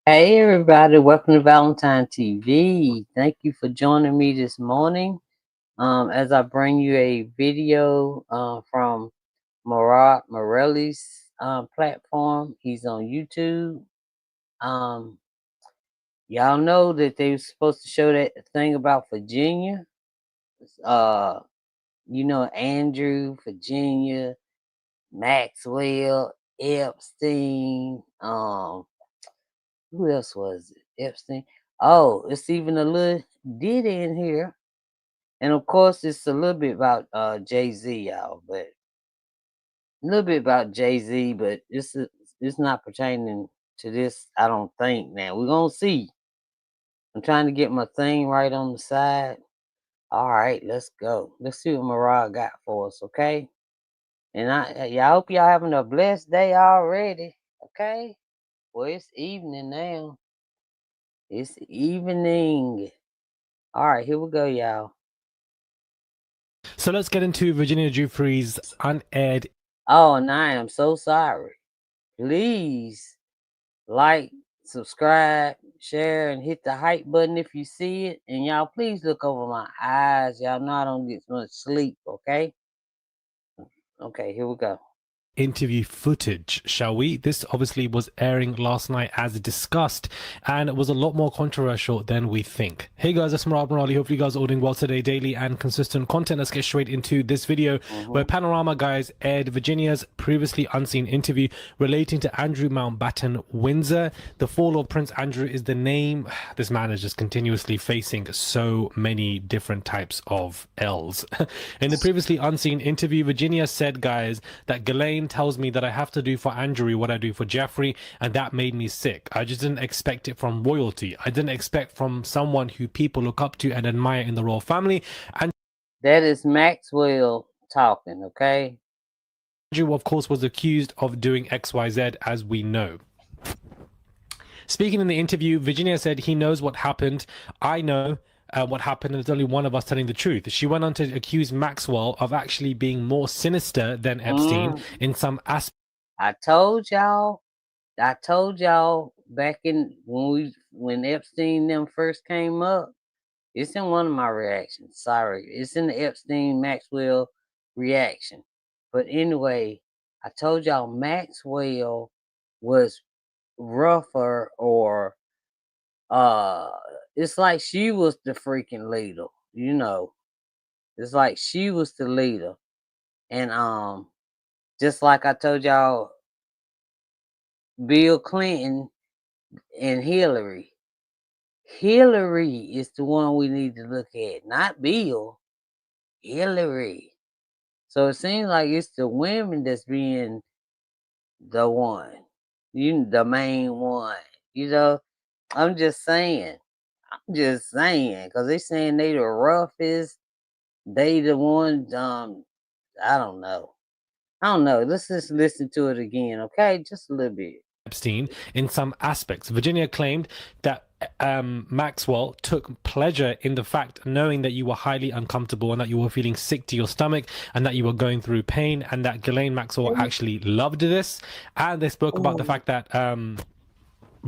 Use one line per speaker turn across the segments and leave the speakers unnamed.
Hey everybody, welcome to Valentine TV. Thank you for joining me this morning. As I bring you a video from MERALI's platform. He's on YouTube. Um, y'all know that they were supposed to show that thing about Virginia. Uh, Andrew, Virginia, Maxwell, Epstein. Who else was it? Epstein. Oh, it's even a little Diddy in here. And of course it's a little bit about Jay-Z, y'all, but a little bit about Jay-Z, but it's not pertaining to this, I don't think. Now we're gonna see. I'm trying to get my thing right on the side. All right, let's go. Let's see what Murad got for us, okay? And I hope y'all having a blessed day already. Okay? Well, it's evening now. It's evening. All right, here we go, y'all.
So let's get into Virginia Giuffre's unaired.
Oh, and I am so sorry. Please like, subscribe, share, and hit the hype button if you see it. And y'all, please look over my eyes. Y'all know I don't get much sleep, okay? Okay, here we go.
Interview footage, shall we? This obviously was airing last night as discussed, and it was a lot more controversial than we think. Hey guys, it's MERALI. Hopefully you guys are all doing well today. Daily and consistent content. Let's get straight into this video where Panorama guys aired Virginia's previously unseen interview relating to Andrew Mountbatten Windsor. The fall of Prince Andrew is the name. This man is just continuously facing so many different types of L's. In the previously unseen interview, Virginia said, guys, that Ghislaine tells me that I have to do for Andrew what I do for Jeffrey, and that made me sick. I just didn't expect it from royalty. I didn't expect from someone who people look up to and admire in the royal family. And
that is Maxwell talking, okay?
Andrew, of course, was accused of doing XYZ, as we know. Speaking in the interview, Virginia said he knows what happened. I know what happened, and there's only one of us telling the truth. She went on to accuse Maxwell of actually being more sinister than Epstein in some aspects.
I told y'all back in when Epstein them first came up. It's in one of my reactions. Sorry, it's in the Epstein Maxwell reaction. But anyway, I told y'all Maxwell was rougher, or it's like she was the freaking leader, you know. It's like she was the leader. And just like I told y'all, Bill Clinton and Hillary. Hillary is the one we need to look at, not Bill. Hillary. So it seems like it's the women that's being the one, the main one. You know, I'm just saying. Because they saying they the roughest. They the ones. I don't know. Let's just listen to it again, okay? Just a little bit.
Epstein in some aspects. Virginia claimed that Maxwell took pleasure in the fact knowing that you were highly uncomfortable and that you were feeling sick to your stomach and that you were going through pain, and that Ghislaine Maxwell actually loved this. And they spoke about the fact that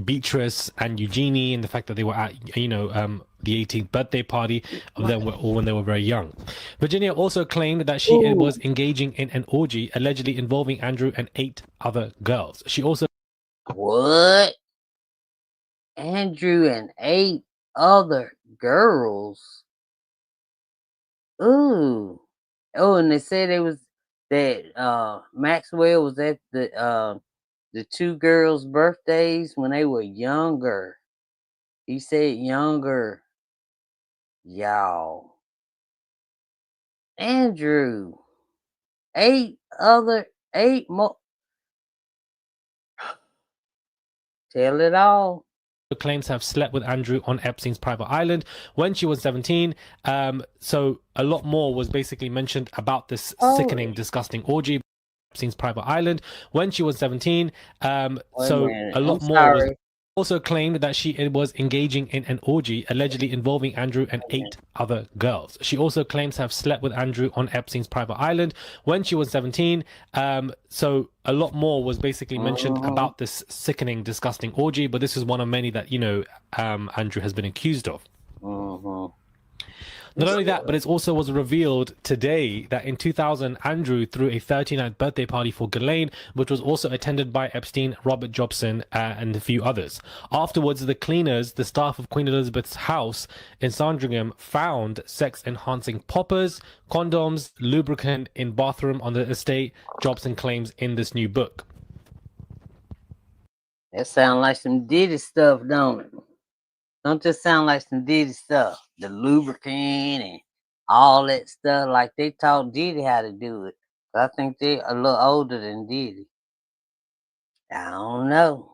Beatrice and Eugenie, and the fact that they were at, the 18th birthday party of them all when they were very young. Virginia also claimed that she was engaging in an orgy allegedly involving Andrew and 8 other girls. She also
What? Andrew and 8 other girls? Ooh. Oh, and they said it was that Maxwell was at the 2 girls' birthdays when they were younger. He said younger. Y'all. Andrew. 8 more. Tell it all.
claims to have slept with Andrew on Epstein's private island when she was 17. So a lot more was basically mentioned about this sickening, disgusting orgy. Epstein's private island when she was 17. So a lot more was Also claimed that she was engaging in an orgy allegedly involving Andrew and 8 other girls. She also claims to have slept with Andrew on Epstein's private island when she was 17. So a lot more was basically mentioned about this sickening, disgusting orgy, but this is one of many that, Andrew has been accused of. Not only that, but it also was revealed today that in 2000, Andrew threw a 39th birthday party for Ghislaine, which was also attended by Epstein, Robert Jobson, and a few others. Afterwards, the cleaners, the staff of Queen Elizabeth's house in Sandringham, found sex-enhancing poppers, condoms, lubricant in bathroom on the estate, Jobson claims in this new book.
That sounds like some Diddy stuff, don't it? Don't just sound like some Diddy stuff. The lubricant and all that stuff. Like they taught Diddy how to do it. But I think they're a little older than Diddy. I don't know.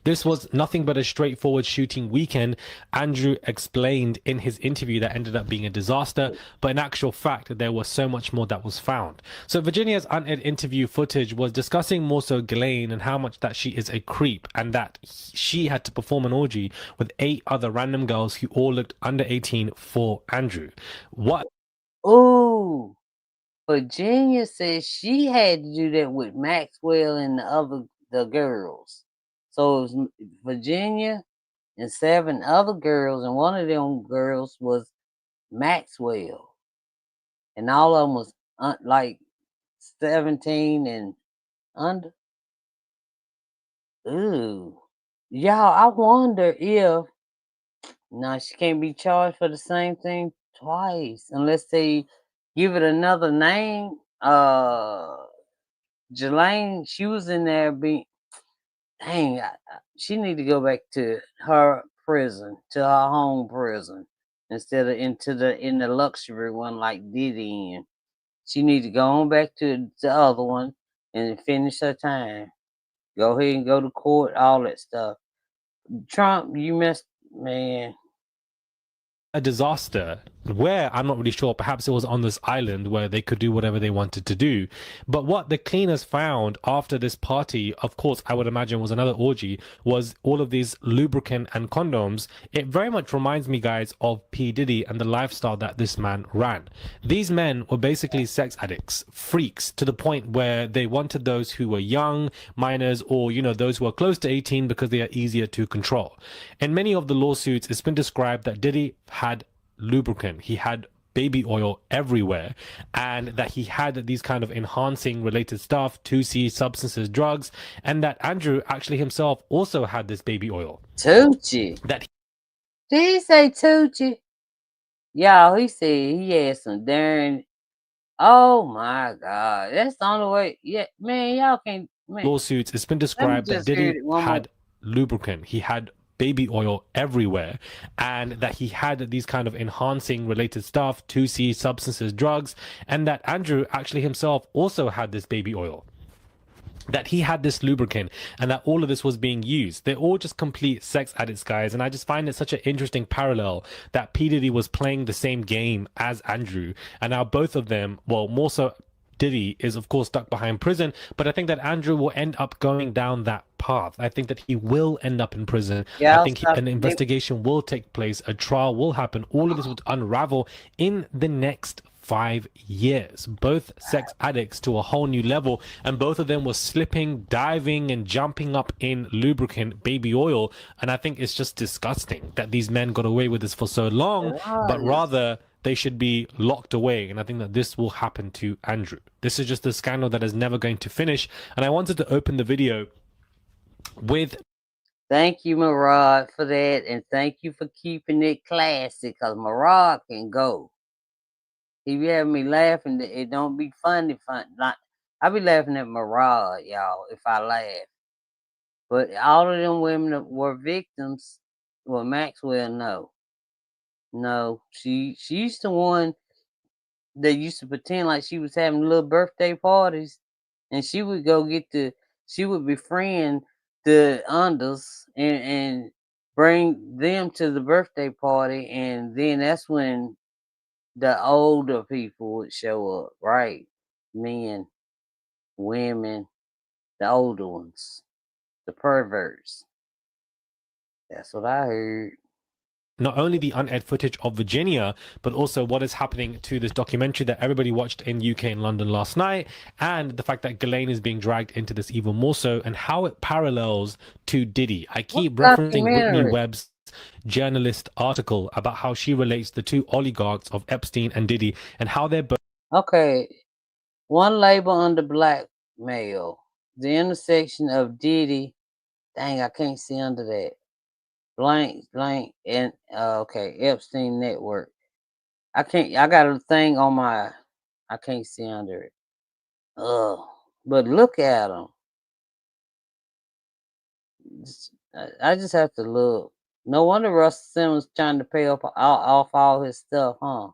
This was nothing but a straightforward shooting weekend, Andrew explained in his interview that ended up being a disaster, but in actual fact, there was so much more that was found. So Virginia's unedited interview footage was discussing more so Ghislaine and how much that she is a creep and that she had to perform an orgy with 8 other random girls who all looked under 18 for Andrew. What?
Ooh. Virginia said she had to do that with Maxwell and the girls. So it was Virginia and 7 other girls, and one of them girls was Maxwell, and all of them was like 17 and under. Ooh, y'all! I wonder if now she can't be charged for the same thing twice unless they give it another name. Jelaine, she was in there being dang. She need to go back to her prison, to her home prison, instead of in the luxury one like Diddy in. She need to go on back to the other one and finish her time. Go ahead and go to court, all that stuff. Trump, you messed, man.
A disaster where I'm not really sure, perhaps it was on this island where they could do whatever they wanted to do. But what the cleaners found after this party, of course I would imagine was another orgy, was all of these lubricant and condoms. It very much reminds me, guys, of P. Diddy and the lifestyle that this man ran. These men were basically sex addicts, freaks, to the point where they wanted those who were young, minors, or those who are close to 18 because they are easier to control. In many of the lawsuits, it's been described that Diddy had lubricant, he had baby oil everywhere, and that he had these kind of enhancing related stuff, 2C substances, drugs, and that Andrew actually himself also had this baby oil.
Tucci.
That
Did he say Tucci? Y'all, he said he had some darn. Oh my God, that's the only way. Yeah, man, y'all can't. Man,
lawsuits, it's been
let me
described that
just hear
Diddy
it one more.
had lubricant, he had baby oil everywhere, and that he had these kind of enhancing related stuff, 2C substances, drugs, and that Andrew actually himself also had this baby oil, that he had this lubricant, and that all of this was being used. They're all just complete sex addicts, guys, and I just find it such an interesting parallel that P. Diddy was playing the same game as Andrew, and now both of them, well, more so Diddy is of course stuck behind prison, but I think that Andrew will end up going down that path. I think that he will end up in prison. I think an investigation will take place, a trial will happen, all of this would unravel in the next 5 years. Both sex addicts to a whole new level, and both of them were slipping, diving, and jumping up in lubricant, baby oil. And I think it's just disgusting that these men got away with this for so long, but rather they should be locked away. And I think that this will happen to Andrew. This is just a scandal that is never going to finish. And I wanted to open the video with
thank you, Murad, for that, and thank you for keeping it classy, because Murad can go. He be having me laughing. It don't be funny. Like, I be laughing at Murad, y'all, if I laugh. But all of them women that were victims, well, Maxwell, no. No, she's the one that used to pretend like she was having little birthday parties, and she would go she would befriend the unders and bring them to the birthday party, and then that's when the older people would show up, right? Men, women, the older ones, the perverts. That's what I heard.
Not only the unedited footage of Virginia, but also what is happening to this documentary that everybody watched in UK and London last night, and the fact that Ghislaine is being dragged into this even more so, and how it parallels to Diddy. I
What
keep referencing Whitney
documentary?
Webb's journalist article about how she relates the two oligarchs of Epstein and Diddy and how they're both
Okay, one label under blackmail. The intersection of Diddy. Dang, I can't see under that. Blank, and okay, Epstein network. I can't. I got a thing on my. I can't see under it. But look at them. I just have to look. No wonder Russell Simmons trying to pay off all his stuff, huh?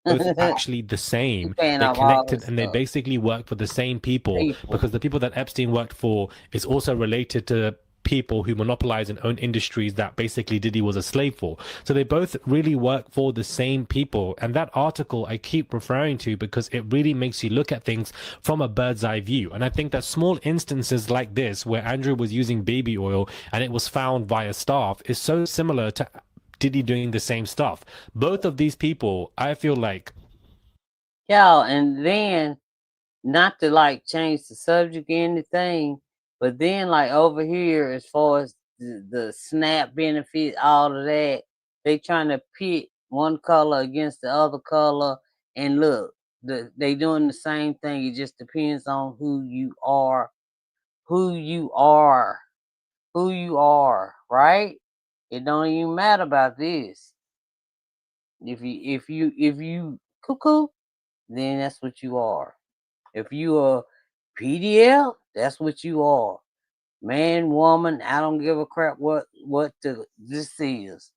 both actually the
He
same.
paying
They're
off all
connected
his
and they
stuff.
basically work for the same people,
People.
because the people that Epstein worked for is also related to people who monopolize and own industries that basically Diddy was a slave for. So they both really work for the same people. And that article I keep referring to because it really makes you look at things from a bird's eye view. And I think that small instances like this, where Andrew was using baby oil and it was found via staff, is so similar to Diddy doing the same stuff. Both of these people, I feel like,
Yeah, and then not to like change the subject or anything, but then like over here, as far as the SNAP benefit, all of that, they trying to pit one color against the other color. And look, they doing the same thing. It just depends on who you are, who you are, who you are, right? It don't even matter about this. If you cuckoo, then that's what you are. If you are PDL, that's what you are. Man, woman, I don't give a crap what this is.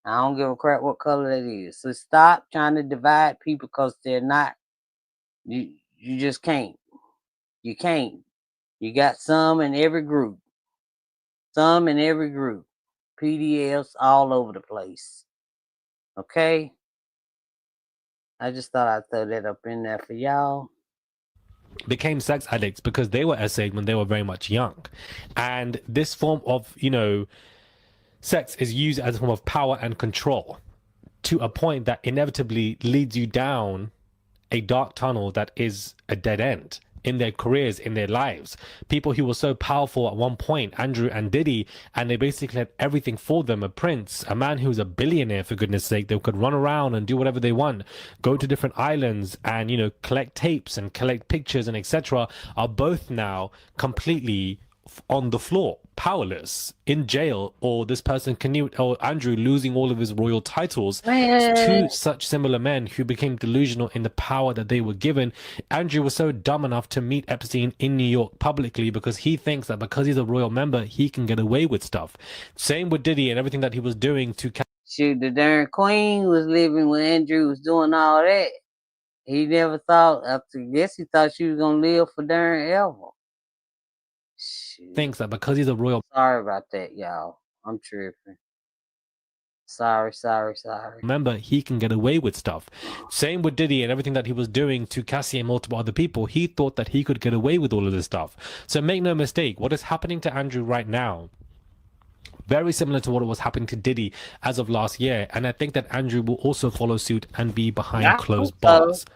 I don't give a crap what color that is. So stop trying to divide people because they're not. You just can't. You can't. You got some in every group. Some in every group. PDLs all over the place. Okay? I just thought I'd throw that up in there for y'all.
became sex addicts because they were SA'd when they were very much young. And this form of, sex is used as a form of power and control to a point that inevitably leads you down a dark tunnel that is a dead end in their careers, in their lives. People who were so powerful at one point, Andrew and Diddy, and they basically had everything for them. A prince, a man who was a billionaire, for goodness sake. They could run around and do whatever they want, go to different islands and, collect tapes and collect pictures and etc., are both now completely on the floor, powerless, in jail, or this person or Andrew losing all of his royal titles.
Man,
Two such similar men who became delusional in the power that they were given. Andrew was so dumb enough to meet Epstein in New York publicly because he thinks that because he's a royal member, he can get away with stuff. Same with Diddy and everything that he was doing to
shoot, the darn queen was living when Andrew was doing all that. He never thought, I guess he thought she was going to live for darn ever. Shoot.
thinks that because he's a royal
Sorry about that, y'all. I'm tripping. Sorry.
member, he can get away with stuff. Same with Diddy and everything that he was doing to Cassie and multiple other people. He thought that he could get away with all of this stuff. So make no mistake, what is happening to Andrew right now, very similar to what was happening to Diddy as of last year. And I think that Andrew will also follow suit and be behind closed bars.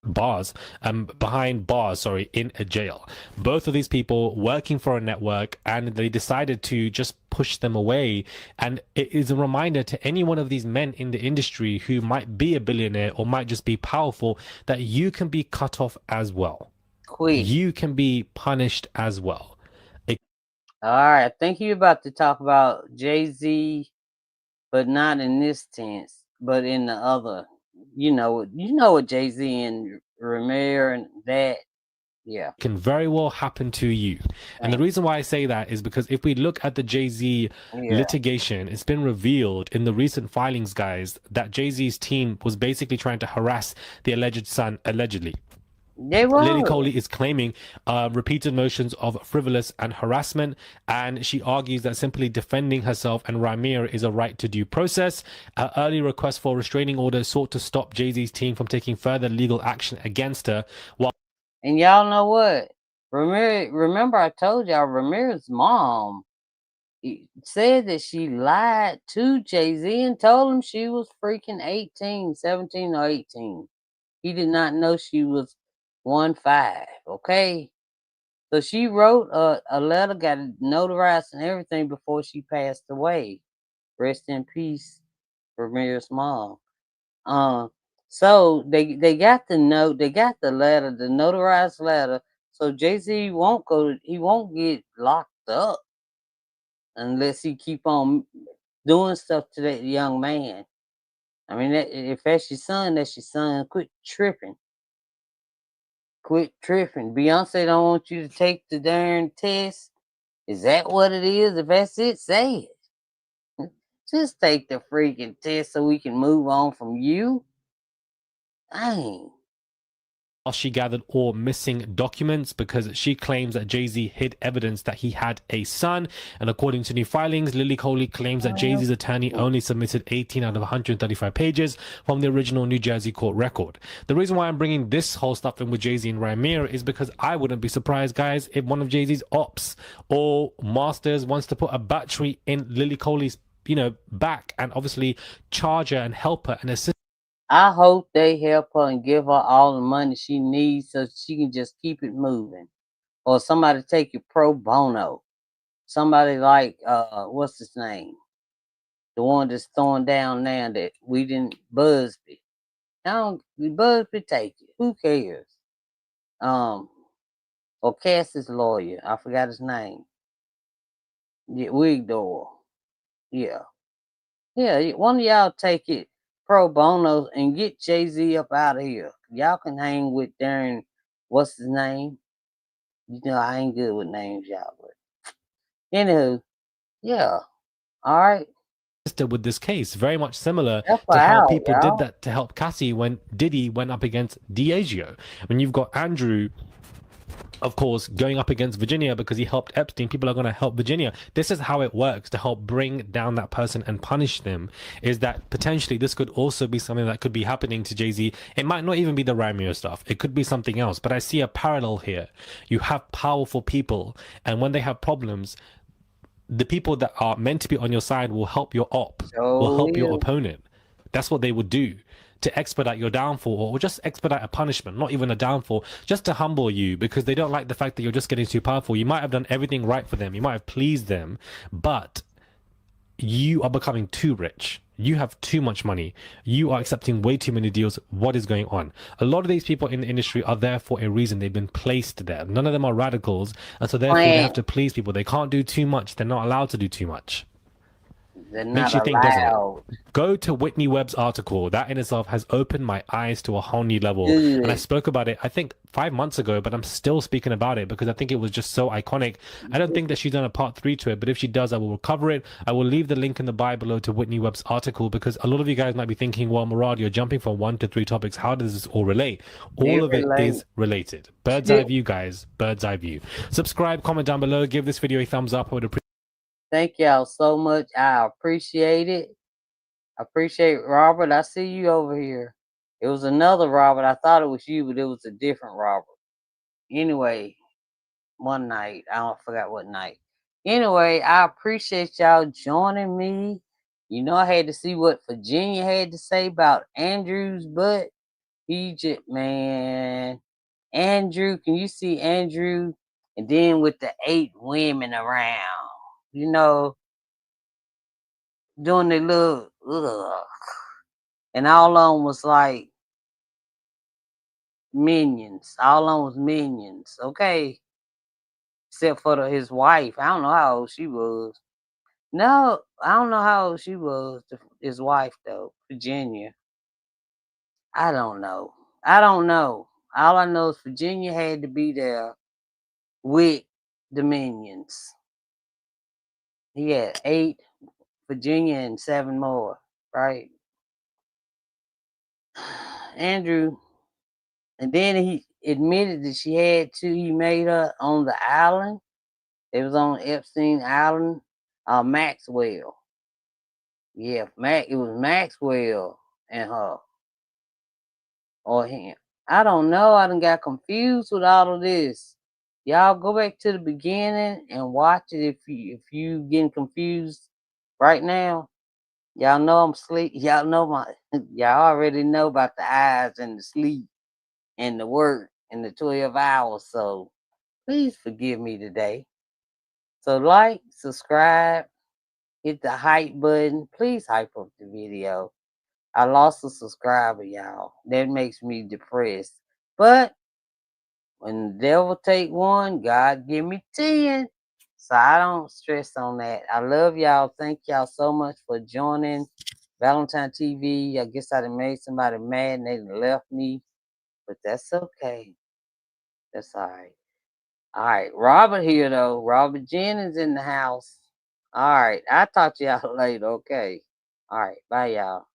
Behind bars, in a jail. Both of these people working for a network, and they decided to just push them away. And it is a reminder to any one of these men in the industry who might be a billionaire or might just be powerful, that you can be cut off as well.
Quick.
You can be punished as well.
All right, I think you're about to talk about Jay-Z, but not in this tense, but in the other. You know what Jay-Z and Ramir and that. Yeah.
Can very well happen to you. And the reason why I say that is because if we look at the Jay-Z litigation, it's been revealed in the recent filings, guys, that Jay-Z's team was basically trying to harass the alleged son, allegedly. Lily Coley is claiming repeated motions of frivolous and harassment, and she argues that simply defending herself and Ramir is a right to due process. Her early request for restraining order sought to stop Jay-Z's team from taking further legal action against her.
And y'all know what? Remember I told y'all Ramir's mom said that she lied to Jay-Z and told him she was freaking 18, 17 or 18. He did not know she was 1-5, okay? So she wrote a letter, got it notarized and everything before she passed away. Rest in peace, Ramirez's mom. So they got the note, they got the letter, the notarized letter. So Jay-Z he won't get locked up unless he keep on doing stuff to that young man. I mean, if that's your son, that's your son. Quit tripping. Quit tripping. Beyonce don't want you to take the darn test. Is that what it is? If that's it, say it. Just take the freaking test so we can move on from you. Dang.
She gathered all missing documents because she claims that Jay-Z hid evidence that he had a son. And according to new filings, Lily Coley claims that Jay-Z's attorney only submitted 18 out of 135 pages from the original New Jersey court record. The reason why I'm bringing this whole stuff in with Jay-Z and Ramirez is because I wouldn't be surprised, guys, if one of Jay-Z's ops or masters wants to put a battery in Lily Coley's, back and obviously charge her and help her and assist.
I hope they help her and give her all the money she needs so she can just keep it moving. Or somebody take it pro bono. Somebody like what's his name? The one that's throwing down now that we didn't Busby. Busby take it. Who cares? Or Cass's lawyer. I forgot his name. Yeah, Wigdor. Yeah. Yeah, one of y'all take it pro bono and get Jay-Z up out of here. Y'all can hang with Darren, what's his name? You know, I ain't good with names, y'all, but anywho, yeah. All right.
With this case, very much similar
Help her
to how
out,
people did
y'all.
that to help Cassie when Diddy went up against Diageo. When you've got Andrew, of course, going up against Virginia because he helped Epstein, people are going to help Virginia. This is how it works to help bring down that person and punish them, is that potentially this could also be something that could be happening to Jay-Z. It might not even be the Ramirez stuff. It could be something else, but I see a parallel here. You have powerful people, and when they have problems, the people that are meant to be on your side will help your op, will help your opponent. That's what they would do to expedite your downfall, or just expedite a punishment, not even a downfall, just to humble you, because they don't like the fact that you're just getting too powerful. You might have done everything right for them, you might have pleased them, but you are becoming too rich. You have too much money. You are accepting way too many deals. What is going on? A lot of these people in the industry are there for a reason. They've been placed there. None of them are radicals. And so therefore they have to please people. They can't do too much. They're not allowed to do too much.
They're
Makes
not
you think, doesn't it?
allowed.
Go to Whitney Webb's article. That in itself has opened my eyes to a whole new level.
Good.
And I spoke about it, I think, 5 months ago, but I'm still speaking about it because I think it was just so iconic. I don't think that she's done a part 3 to it, but if she does, I will cover it. I will leave the link in the bio below to Whitney Webb's article, because a lot of you guys might be thinking, well, Murad, you're jumping from 1 to 3 topics. How does this all relate? All of it is related. Bird's eye view, guys. Bird's eye view. Subscribe, comment down below. Give this video a thumbs up. I would appreciate.
Thank y'all so much. I appreciate it. I appreciate Robert. I see you over here. It was another Robert. I thought it was you, but it was a different Robert. Anyway, one night, I forgot what night. Anyway, I appreciate y'all joining me. You know, I had to see what Virginia had to say about Andrew's butt. Egypt, man. Andrew, can you see Andrew? And then with the 8 women around, you know, doing the little, ugh. And all of them was like minions. All of them was minions, okay? Except for his wife. I don't know how old she was. No, I don't know how old she was, his wife, though, Virginia. I don't know. All I know is Virginia had to be there with the minions. He had 8, Virginia, and 7 more, right? Andrew, and then he admitted that she had 2. He made her on the island. It was on Epstein Island. Maxwell. Yeah, it was Maxwell and her. Or him. I don't know. I done got confused with all of this. Y'all go back to the beginning and watch it if you getting confused right now. Y'all know I'm sleep. Y'all know y'all already know about the eyes and the sleep and the work and the 12 hours. So please forgive me today. So like, subscribe, hit the hype button. Please hype up the video. I lost a subscriber, y'all. That makes me depressed. But when the devil take one, God give me 10. So I don't stress on that. I love y'all. Thank y'all so much for joining Valentine TV. I guess I done made somebody mad and they done left me. But that's okay. That's all right. All right. Robert here, though. Robert Jennings in the house. All right. I'll talk to y'all later. Okay. All right. Bye, y'all.